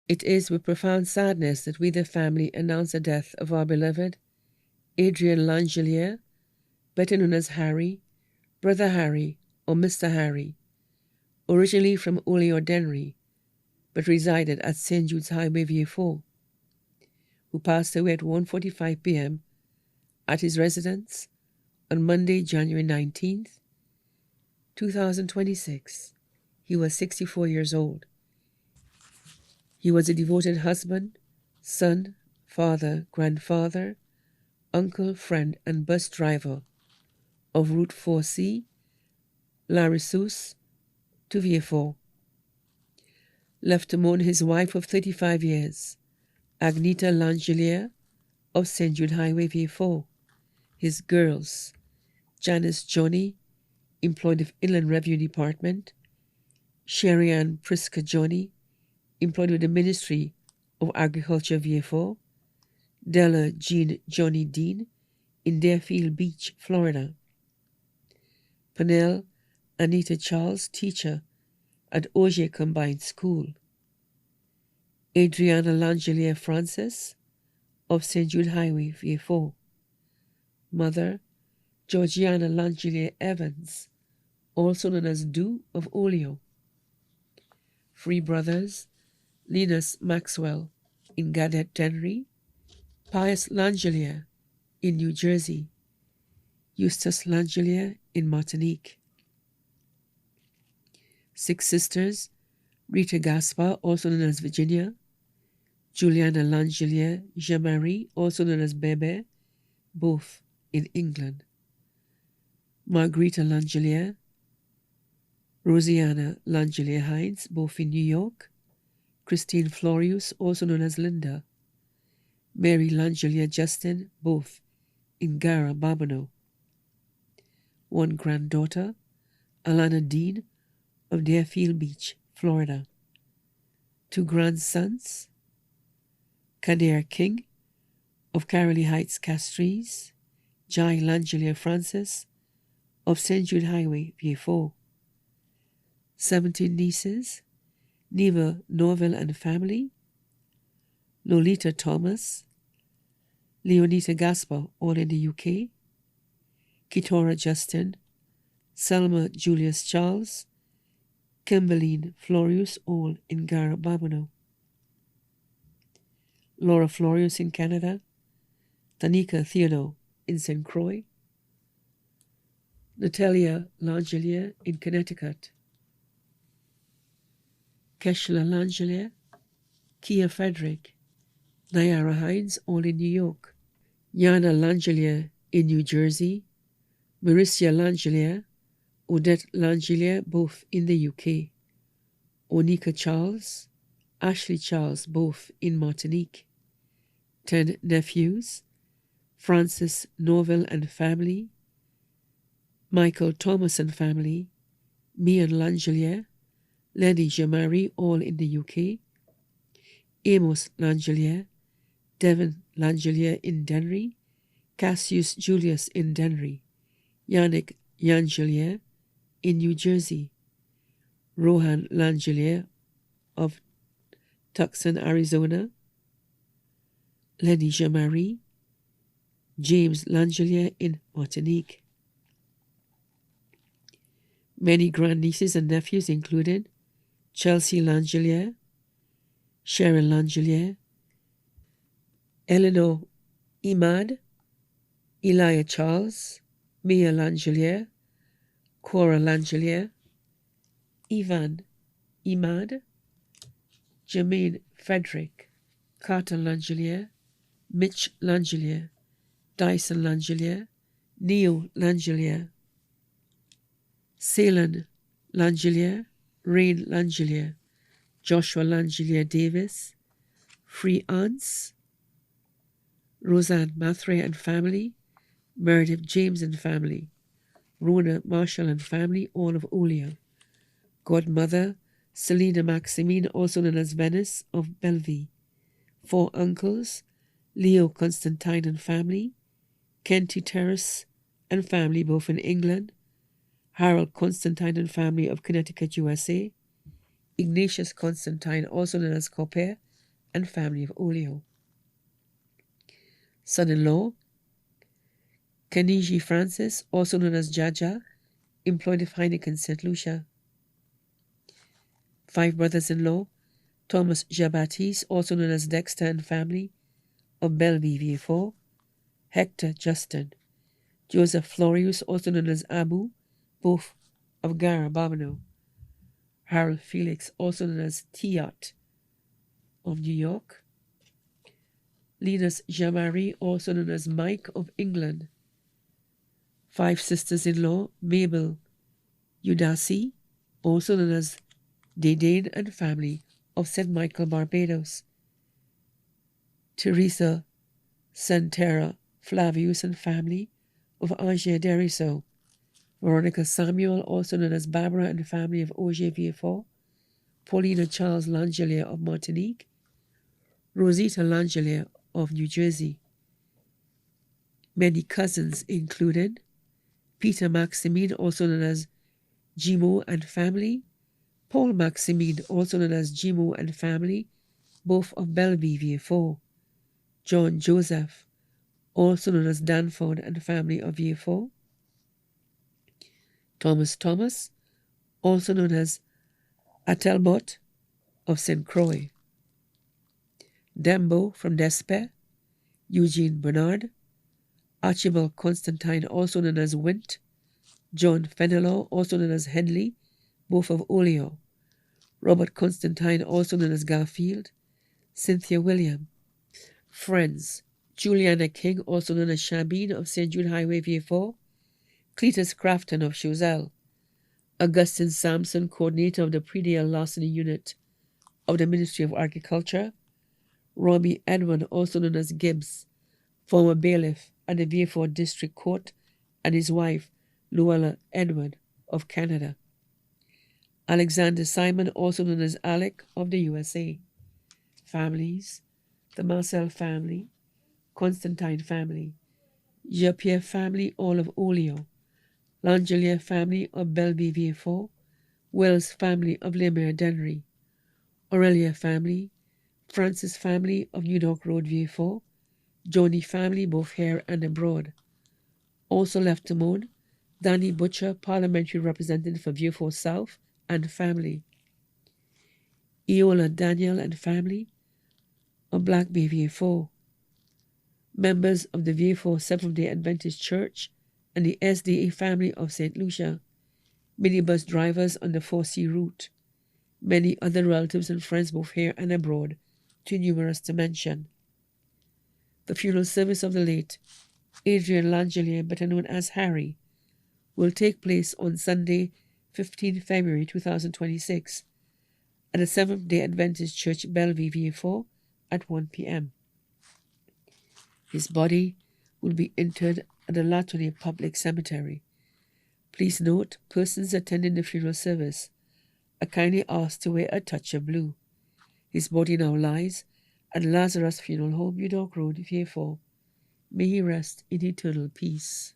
It is with profound sadness that we, the family, announce the death of our beloved Adrian Langellier, better known as Harry, Brother Harry, or Mr. Harry, originally from Oley-or-Dennery, but resided at St. Jude's Highway, Vieux-Fort, who passed away at 1:45 p.m. at his residence on Monday, January 19th, 2026. He was 64 years old. He was a devoted husband, son, father, grandfather, uncle, friend, and bus driver of Route 4C, La Ressource to Vieux-Fort. Left to mourn his wife of 35 years, Agneta Langellier of St. Jude Highway, Vieux-Fort. His girls, Janice Johnny, employed with Inland Revenue Department, Sherry Ann Priska Johnny, employed with the Ministry of Agriculture, Vieux-Fort, Della Jean Johnny Dean in Deerfield Beach, Florida. Pernell Anita Charles, teacher at Auger Combined School. Adriana Langellier Francis of St. Jude Highway, Vieux-Fort. Mother, Georgiana Langellier Evans, also known as Du of Olio. Three brothers, Linus Maxwell in Gadet Dennery, Pius Langellier in New Jersey, Eustace Langellier in Martinique. 6 sisters, Rita Gaspar, also known as Virginia, Juliana Langellier Jean-Marie, also known as Bebe, both in England, Margarita Langellier, Rosiana Langellier Hines, both in New York, Christine Florius, also known as Linda, Mary Langellier Justin, both in Gara, Barbano. 1 granddaughter, Alana Dean of Deerfield Beach, Florida. 2 grandsons, Kader King of Carolee Heights, Castries, Jai Langellier Francis of St. Jude Highway, Vieux-Fort. 17 nieces, Neva Norville and family, Lolita Thomas, Leonita Gaspar, all in the UK, Kitora Justin, Selma Julius Charles, Kimberline Florius, all in Gara, Barbano. Laura Florius in Canada, Tanika Theodore in St. Croix, Natalia Langellier in Connecticut, Keshla Langellier, Kia Frederick, Nayara Hines, all in New York, Yana Langellier in New Jersey, Maricia Langellier, Odette Langellier, both in the UK, Onika Charles, Ashley Charles, both in Martinique. 10 nephews, Francis Norville and family, Michael Thomas and family, Mian Langellier, Lenny Jean-Marie, all in the UK, Amos Langellier, Devin Langellier in Dennery, Cassius Julius in Dennery, Yannick Langellier in New Jersey, Rohan Langellier of Tucson, Arizona, Lenny Jean-Marie, James Langellier in Martinique. Many grandnieces and nephews included Chelsea Langellier, Sharon Langellier, Eleanor Imad, Elia Charles, Mia Langellier, Cora Langellier, Ivan Imad, Jermaine Frederick, Carter Langellier, Mitch Langellier, Dyson Langellier, Neil Langellier, Ceylon Langellier, Rain Langellier, Joshua Langellier Davis, Free aunts, Roseanne Mathray and family, Meredith James and family, Rona Marshall and family, all of Olio. Godmother, Selena Maximine, also known as Venice of Bellevue. 4 uncles, Leo Constantine and family, Kenty Terrace and family, both in England, Harold Constantine and family of Connecticut, USA, Ignatius Constantine, also known as Copper, and family of Olio. Son-in-law, Keniji Francis, also known as Jaja, employed of Heineken St. Lucia. 5 brothers-in-law, Thomas Jean-Baptiste, also known as Dexter and family of Belleville, Vieux-Fort. Hector Justin, Joseph Florius, also known as Abu, both of Gare, Barbano. Harold Felix, also known as Tiot of New York. Linus Jean-Marie, also known as Mike of England. 5 sisters-in-law, Mabel Udasi, also known as Dedane and family of St. Michael, Barbados. Teresa Santera Flavius and family of Angers Deriso. Veronica Samuel, also known as Barbara and family of Auger Vieux-Fort. Paulina Charles Langellier of Martinique. Rosita Langellier of New Jersey. Many cousins included Peter Maximine, also known as Jimo and family. Paul Maximine, also known as Jimo and family, both of Belleville, Vieux-Fort. John Joseph, also known as Danford and family of Vieux-Fort. Thomas, also known as Atelbot of St. Croix. Dembo from Despet. Eugene Bernard. Archibald Constantine, also known as Wint. John Fenelon, also known as Henley, both of Olio. Robert Constantine, also known as Garfield. Cynthia William. Friends, Juliana King, also known as Shabine of St. Jude Highway, Vieux-Fort. Cletus Crafton of Choiseul. Augustine Sampson, coordinator of the Predial Larceny Unit of the Ministry of Agriculture. Robbie Edward, also known as Gibbs, former bailiff at the Vieux-Fort District Court, and his wife, Luella Edward of Canada. Alexander Simon, also known as Alec of the USA. Families, the Marcel family, Constantine family, Jean-Pierre family, all of Olio, Langellier family of Belleville, Vieux-Fort, Wells family of Les Mères d'Henry, Aurelia family, Francis family of New Dock Road, Vieux-Fort, Joni family, both here and abroad. Also left to mourn, Danny Butcher, parliamentary representative for Vieux-Fort South and family. Eola Daniel and family of Black Bay, Vieux-Fort. Members of the Vieux-Fort Seventh-day Adventist Church and the SDA family of St. Lucia. Minibus drivers on the 4C route. Many other relatives and friends both here and abroad, too numerous to mention. The funeral service of the late Adrian Langellier, better known as Harry, will take place on Sunday, 15 February 2026 at the Seventh-day Adventist Church, Belleville, Vieux-Fort at 1 p.m. His body will be interred at the Latone Public Cemetery. Please note, persons attending the funeral service are kindly asked to wear a touch of blue. His body now lies at Lazarus Funeral Home, New Dock Road, Vieux-Fort. May he rest in eternal peace.